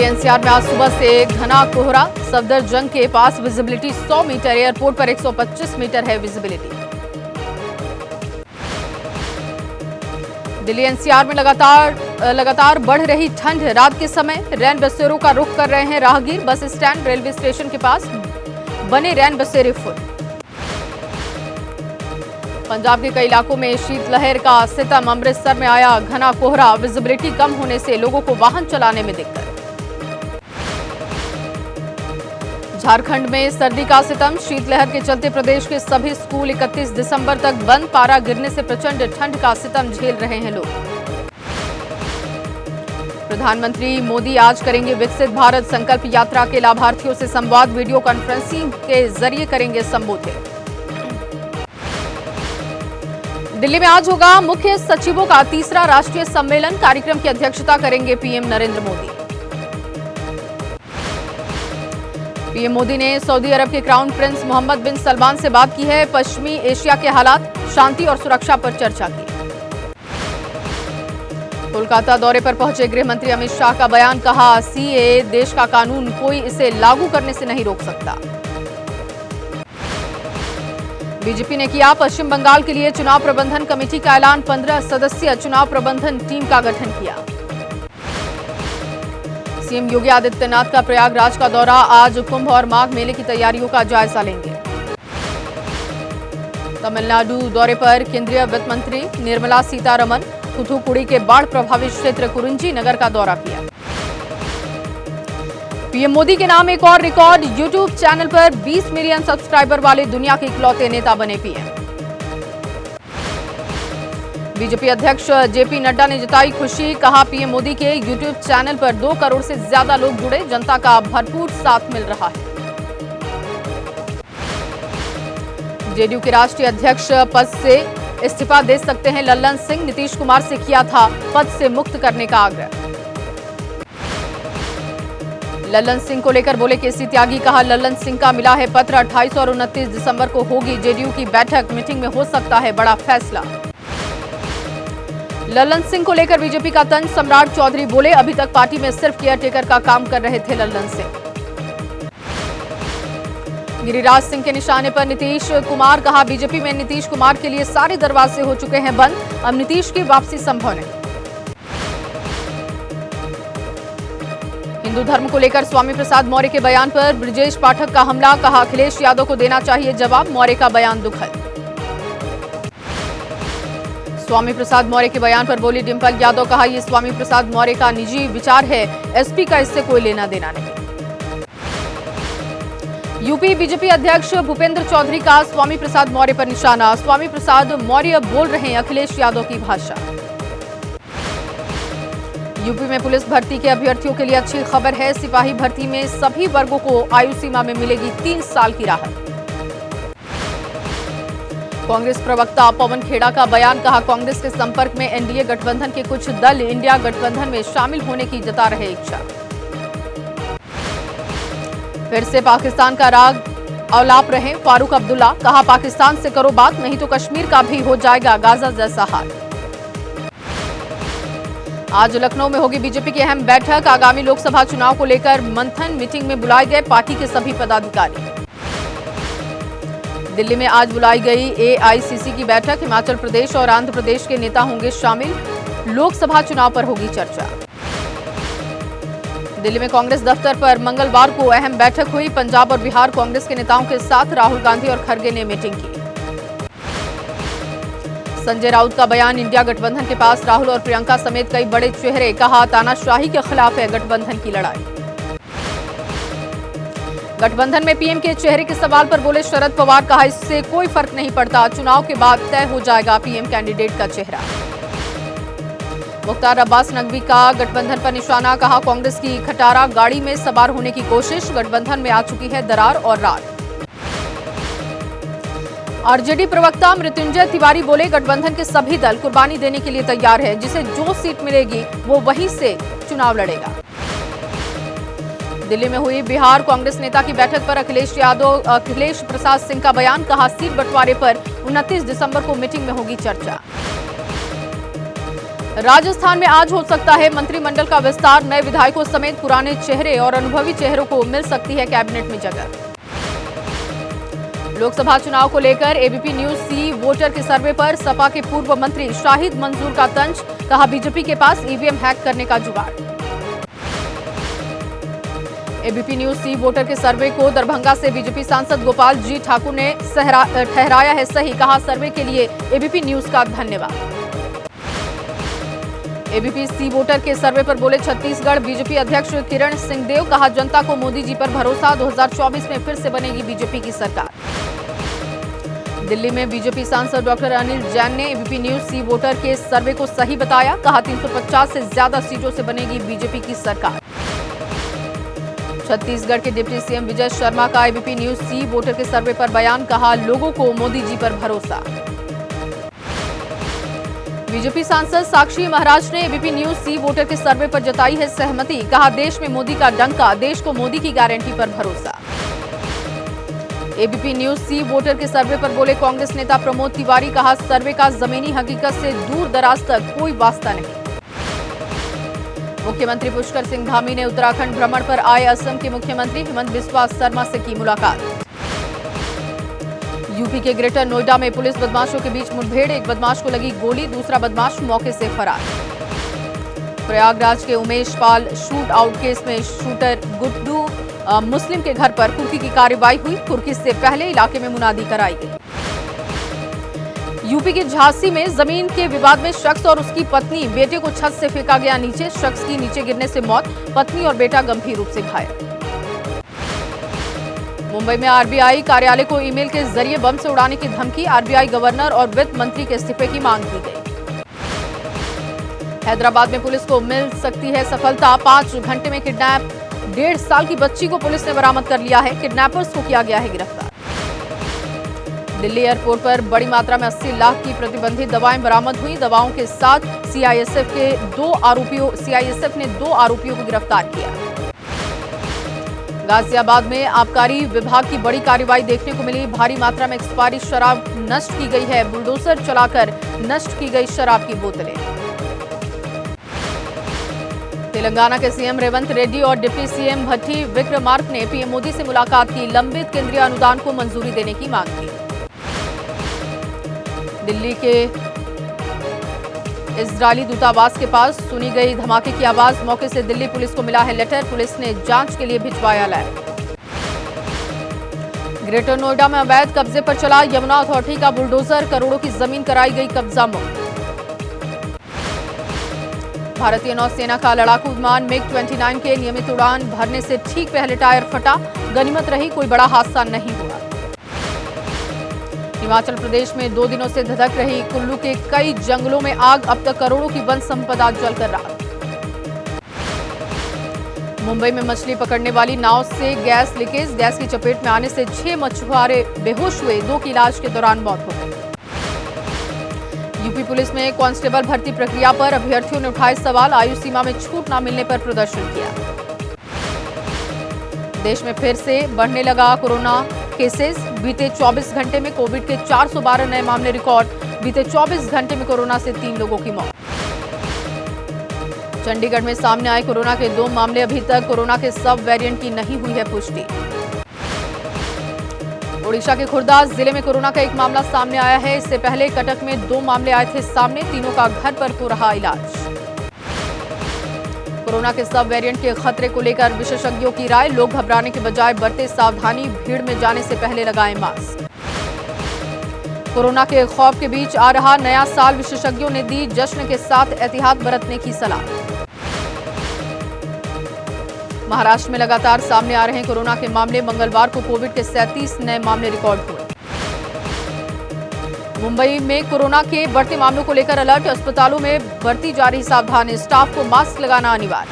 Delhi NCR में आज सुबह से घना कोहरा। सफदरजंग के पास विजिबिलिटी 100 मीटर, एयरपोर्ट पर 125 मीटर है विजिबिलिटी। दिल्ली एनसीआर में लगातार बढ़ रही ठंड। रात के समय रैन बसेरों का रुख कर रहे हैं राहगीर। बस स्टैंड, रेलवे स्टेशन के पास बने रैन बसेरे फुल। पंजाब के कई इलाकों में शीतलहर का सितम। अमृतसर में आया घना कोहरा। विजिबिलिटी कम होने से लोगों को वाहन चलाने में दिक्कत। झारखंड में सर्दी का सितम। शीतलहर के चलते प्रदेश के सभी स्कूल 31 दिसंबर तक बंद। पारा गिरने से प्रचंड ठंड का सितम झेल रहे हैं लोग। प्रधानमंत्री मोदी आज करेंगे विकसित भारत संकल्प यात्रा के लाभार्थियों से संवाद। वीडियो कॉन्फ्रेंसिंग के जरिए करेंगे संबोधित। दिल्ली में आज होगा मुख्य सचिवों का तीसरा राष्ट्रीय सम्मेलन। कार्यक्रम की अध्यक्षता करेंगे पीएम नरेंद्र मोदी। पीएम मोदी ने सऊदी अरब के क्राउन प्रिंस मोहम्मद बिन सलमान से बात की है। पश्चिमी एशिया के हालात, शांति और सुरक्षा पर चर्चा की। कोलकाता दौरे पर पहुंचे गृह मंत्री अमित शाह का बयान। कहा, सीएए देश का कानून, कोई इसे लागू करने से नहीं रोक सकता। बीजेपी ने किया पश्चिम बंगाल के लिए चुनाव प्रबंधन कमेटी का ऐलान। 15 सदस्यीय चुनाव प्रबंधन टीम का गठन किया। सीएम योगी आदित्यनाथ का प्रयागराज का दौरा। आज कुंभ और माघ मेले की तैयारियों का जायजा लेंगे। तमिलनाडु दौरे पर केंद्रीय वित्त मंत्री निर्मला सीतारमण। थूथुकुड़ी के बाढ़ प्रभावित क्षेत्र कुरुंजी नगर का दौरा किया। पीएम मोदी के नाम एक और रिकॉर्ड। यूट्यूब चैनल पर 20 मिलियन सब्सक्राइबर वाले दुनिया के इकलौते नेता बने पीएम। बीजेपी अध्यक्ष जेपी नड्डा ने जताई खुशी। कहा, पीएम मोदी के यूट्यूब चैनल पर 2 करोड़ से ज्यादा लोग जुड़े। जनता का भरपूर साथ मिल रहा है। जेडीयू के राष्ट्रीय अध्यक्ष पद से इस्तीफा दे सकते हैं लल्लन सिंह। नीतीश कुमार से किया था पद से मुक्त करने का आग्रह। लल्लन सिंह को लेकर बोले केसी त्यागी। कहा, लल्लन सिंह का मिला है पत्र। 28 और 29 दिसंबर को होगी जेडीयू की बैठक। मीटिंग में हो सकता है बड़ा फैसला। लल्लन सिंह को लेकर बीजेपी का तंज। सम्राट चौधरी बोले, अभी तक पार्टी में सिर्फ केयरटेकर का काम कर रहे थे लल्लन सिंह। गिरिराज सिंह के निशाने पर नीतीश कुमार। कहा, बीजेपी में नीतीश कुमार के लिए सारे दरवाजे हो चुके हैं बंद। अब नीतीश की वापसी संभव नहीं। हिंदू धर्म को लेकर स्वामी प्रसाद मौर्य के बयान पर ब्रजेश पाठक का हमला। कहा, अखिलेश यादव को देना चाहिए जवाब। मौर्य का बयान दुखद। स्वामी प्रसाद मौर्य के बयान पर बोली डिंपल यादव। कहा, यह स्वामी प्रसाद मौर्य का निजी विचार है, एसपी का इससे कोई लेना देना नहीं। यूपी बीजेपी अध्यक्ष भूपेंद्र चौधरी का स्वामी प्रसाद मौर्य पर निशाना। स्वामी प्रसाद मौर्य बोल रहे हैं अखिलेश यादव की भाषा। यूपी में पुलिस भर्ती के अभ्यर्थियों के लिए अच्छी खबर है। सिपाही भर्ती में सभी वर्गों को आयु सीमा में मिलेगी 3 साल की राहत। कांग्रेस प्रवक्ता पवन खेड़ा का बयान। कहा, कांग्रेस के संपर्क में एनडीए गठबंधन के कुछ दल इंडिया गठबंधन में शामिल होने की जता रहे इच्छा। फिर से पाकिस्तान का राग अवलाप रहे फारूक अब्दुल्ला। कहा, पाकिस्तान से करो बात, नहीं तो कश्मीर का भी हो जाएगा गाजा जैसा हाल। आज लखनऊ में होगी बीजेपी की अहम बैठक। आगामी लोकसभा चुनाव को लेकर मंथन। मीटिंग में बुलाए गए पार्टी के सभी पदाधिकारी। दिल्ली में आज बुलाई गई एआईसीसी की बैठक। हिमाचल प्रदेश और आंध्र प्रदेश के नेता होंगे शामिल। लोकसभा चुनाव पर होगी चर्चा। दिल्ली में कांग्रेस दफ्तर पर मंगलवार को अहम बैठक हुई। पंजाब और बिहार कांग्रेस के नेताओं के साथ राहुल गांधी और खड़गे ने मीटिंग की। संजय राउत का बयान। इंडिया गठबंधन के पास राहुल और प्रियंका समेत कई बड़े चेहरे। कहा, तानाशाही के खिलाफ है गठबंधन की लड़ाई। गठबंधन में पीएम के चेहरे के सवाल पर बोले शरद पवार। कहा, इससे कोई फर्क नहीं पड़ता, चुनाव के बाद तय हो जाएगा पीएम कैंडिडेट का चेहरा। मुख्तार अब्बास नकवी का गठबंधन पर निशाना। कहा, कांग्रेस की खटारा गाड़ी में सवार होने की कोशिश। गठबंधन में आ चुकी है दरार और रार। आरजेडी प्रवक्ता मृत्युंजय तिवारी बोले, गठबंधन के सभी दल कुर्बानी देने के लिए तैयार है। जिसे जो सीट मिलेगी वो वहीं से चुनाव लड़ेगा। दिल्ली में हुई बिहार कांग्रेस नेता की बैठक पर अखिलेश प्रसाद सिंह का बयान। कहा, सीट बंटवारे पर 29 दिसंबर को मीटिंग में होगी चर्चा। राजस्थान में आज हो सकता है मंत्रिमंडल का विस्तार। नए विधायकों समेत पुराने चेहरे और अनुभवी चेहरों को मिल सकती है कैबिनेट में जगह। लोकसभा चुनाव को लेकर एबीपी न्यूज सी वोटर के सर्वे पर सपा के पूर्व मंत्री शाहिद मंसूर का तंज। कहा, बीजेपी के पास ईवीएम हैक करने का जुगाड़। एबीपी न्यूज सी वोटर के सर्वे को दरभंगा से बीजेपी सांसद गोपाल जी ठाकुर ने ठहराया है सही। कहा, सर्वे के लिए एबीपी न्यूज का धन्यवाद। एबीपी सी वोटर के सर्वे पर बोले छत्तीसगढ़ बीजेपी अध्यक्ष किरण सिंहदेव। कहा, जनता को मोदी जी पर भरोसा। 2024 में फिर से बनेगी बीजेपी की सरकार। दिल्ली में बीजेपी सांसद डॉक्टर अनिल जैन ने एबीपी न्यूज सी वोटर के सर्वे को सही बताया। कहा, 350 से ज्यादा सीटों से बनेगी बीजेपी की सरकार। छत्तीसगढ़ के डिप्टी सीएम विजय शर्मा का एबीपी न्यूज सी वोटर के सर्वे पर बयान। कहा, लोगों को मोदी जी पर भरोसा। बीजेपी सांसद साक्षी महाराज ने एबीपी न्यूज सी वोटर के सर्वे पर जताई है सहमति। कहा, देश में मोदी का डंका, देश को मोदी की गारंटी पर भरोसा। एबीपी न्यूज सी वोटर के सर्वे पर बोले कांग्रेस नेता प्रमोद तिवारी। कहा, सर्वे का जमीनी हकीकत से दूर दराज तक कोई वास्ता नहीं। मुख्यमंत्री पुष्कर सिंह धामी ने उत्तराखंड भ्रमण पर आए असम के मुख्यमंत्री हेमंत बिस्वा शर्मा से की मुलाकात। यूपी के ग्रेटर नोएडा में पुलिस बदमाशों के बीच मुठभेड़। एक बदमाश को लगी गोली, दूसरा बदमाश मौके से फरार। प्रयागराज के Umesh Pal shoot out case में शूटर गुड्डू मुस्लिम के घर पर कुर्की की कार्रवाई हुई। कुर्की से पहले इलाके में मुनादी कराई गई। यूपी के झांसी में जमीन के विवाद में शख्स और उसकी पत्नी बेटे को छत से फेंका गया नीचे। शख्स की नीचे गिरने से मौत, पत्नी और बेटा गंभीर रूप से घायल। मुंबई में आरबीआई कार्यालय को ईमेल के जरिए बम से उड़ाने की धमकी। आरबीआई गवर्नर और वित्त मंत्री के इस्तीफे की मांग की गई। हैदराबाद में पुलिस को मिल सकती है सफलता। 5 घंटे में किडनैप 1.5 साल की बच्ची को पुलिस ने बरामद कर लिया है। किडनैपर्स को किया गया है गिरफ्तार। दिल्ली एयरपोर्ट पर बड़ी मात्रा में 80 लाख की प्रतिबंधित दवाएं बरामद हुई। दवाओं के साथ सीआईएसएफ ने 2 आरोपियों को गिरफ्तार किया। गाजियाबाद में आबकारी विभाग की बड़ी कार्रवाई देखने को मिली। भारी मात्रा में एक्सपायरी शराब नष्ट की गई है। बुलडोजर चलाकर नष्ट की गई शराब की बोतलें। तेलंगाना के सीएम रेवंत रेड्डी और डिप्टी सीएम भट्टी विक्रमार्क ने पीएम मोदी से मुलाकात की। लंबित केंद्रीय अनुदान को मंजूरी देने की मांग की। दिल्ली के इजरायली दूतावास के पास सुनी गई धमाके की आवाज। मौके से दिल्ली पुलिस को मिला है लेटर। पुलिस ने जांच के लिए भिजवाया लैब। ग्रेटर नोएडा में अवैध कब्जे पर चला यमुना अथॉरिटी का बुलडोजर। करोड़ों की जमीन कराई गई कब्जा मुक्त। भारतीय नौसेना का लड़ाकू विमान MiG-29 के नियमित उड़ान भरने से ठीक पहले टायर फटा। गनीमत रही, कोई बड़ा हादसा नहीं हुआ। हिमाचल प्रदेश में 2 दिनों से धधक रही कुल्लू के कई जंगलों में आग। अब तक करोड़ों की वन संपदा जलकर राख। मुंबई में मछली पकड़ने वाली नाव से गैस लीकेज। गैस की चपेट में आने से 6 मछुआरे बेहोश हुए। 2 की इलाज के दौरान मौत हो गई। यूपी पुलिस में कांस्टेबल भर्ती प्रक्रिया पर अभ्यर्थियों ने उठाए सवाल। आयु सीमा में छूट न मिलने पर प्रदर्शन किया। देश में फिर से बढ़ने लगा कोरोना केसेस। बीते 24 घंटे में कोविड के 412 नए मामले रिकॉर्ड। बीते 24 घंटे में कोरोना से 3 लोगों की मौत। चंडीगढ़ में सामने आए कोरोना के 2 मामले। अभी तक कोरोना के सब वेरिएंट की नहीं हुई है पुष्टि। ओडिशा के खुर्दा जिले में कोरोना का एक मामला सामने आया है। इससे पहले कटक में 2 मामले आए थे सामने। तीनों का घर पर हो रहा इलाज। कोरोना के सब वेरिएंट के खतरे को लेकर विशेषज्ञों की राय। लोग घबराने के बजाय बरते सावधानी। भीड़ में जाने से पहले लगाएं मास्क। कोरोना के खौफ के बीच आ रहा नया साल। विशेषज्ञों ने दी जश्न के साथ एहतियात बरतने की सलाह। महाराष्ट्र में लगातार सामने आ रहे हैं कोरोना के मामले। मंगलवार को कोविड के 37 नए मामले रिकॉर्ड हुए। मुंबई में कोरोना के बढ़ते मामलों को लेकर अलर्ट। अस्पतालों में बरती जा रही सावधानी। स्टाफ को मास्क लगाना अनिवार्य।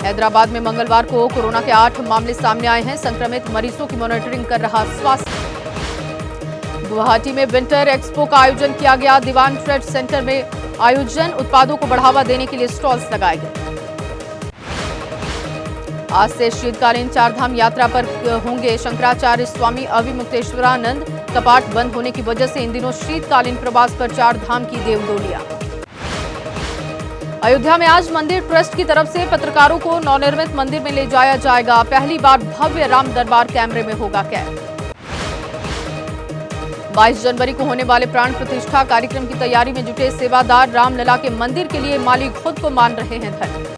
हैदराबाद में मंगलवार को कोरोना के 8 मामले सामने आए हैं। संक्रमित मरीजों की मॉनिटरिंग कर रहा स्वास्थ्य। गुवाहाटी में विंटर एक्सपो का आयोजन किया गया। दीवान ट्रेड सेंटर में आयोजन। उत्पादों को बढ़ावा देने के लिए स्टॉल्स लगाए गए। आज से शीतकालीन 4 धाम यात्रा पर होंगे शंकराचार्य स्वामी अविमुक्तेश्वरानंद। कपाट बंद होने की वजह से इन दिनों शीतकालीन प्रवास पर 4 धाम की देवडोलियां। अयोध्या में आज मंदिर ट्रस्ट की तरफ से पत्रकारों को नवनिर्मित मंदिर में ले जाया जाएगा। पहली बार भव्य राम दरबार कैमरे में होगा कैद। 22 जनवरी को होने वाले प्राण प्रतिष्ठा कार्यक्रम की तैयारी में जुटे सेवादार रामलला के मंदिर के लिए मालिक खुद को मान रहे हैं धन्य।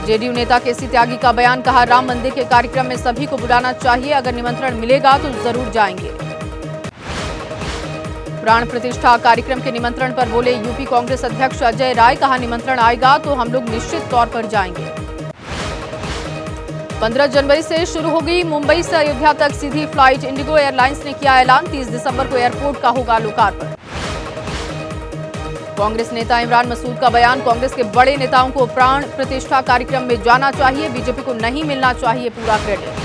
जेडीयू नेता केसी त्यागी का बयान, कहा राम मंदिर के कार्यक्रम में सभी को बुलाना चाहिए, अगर निमंत्रण मिलेगा तो जरूर जाएंगे। प्राण प्रतिष्ठा कार्यक्रम के निमंत्रण पर बोले यूपी कांग्रेस अध्यक्ष अजय राय, कहा निमंत्रण आएगा तो हम लोग निश्चित तौर पर जाएंगे। 15 जनवरी से शुरू होगी मुंबई से अयोध्या तक सीधी फ्लाइट। इंडिगो एयरलाइंस ने किया ऐलान, 30 दिसंबर को एयरपोर्ट का होगा लोकार्पण। कांग्रेस नेता इमरान मसूद का बयान, कांग्रेस के बड़े नेताओं को प्राण प्रतिष्ठा कार्यक्रम में जाना चाहिए, बीजेपी को नहीं मिलना चाहिए पूरा क्रेडिट।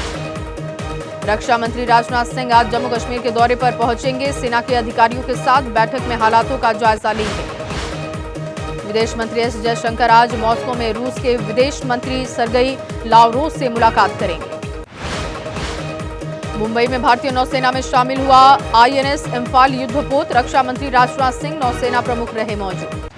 रक्षा मंत्री राजनाथ सिंह आज जम्मू कश्मीर के दौरे पर पहुंचेंगे, सेना के अधिकारियों के साथ बैठक में हालातों का जायजा लेंगे। विदेश मंत्री एस जयशंकर आज मॉस्को में रूस के विदेश मंत्री सर्गेई लावरोव से मुलाकात करेंगे। मुंबई में भारतीय नौसेना में शामिल हुआ आईएनएस इम्फाल युद्धपोत, रक्षा मंत्री राजनाथ सिंह नौसेना प्रमुख रहे मौजूद।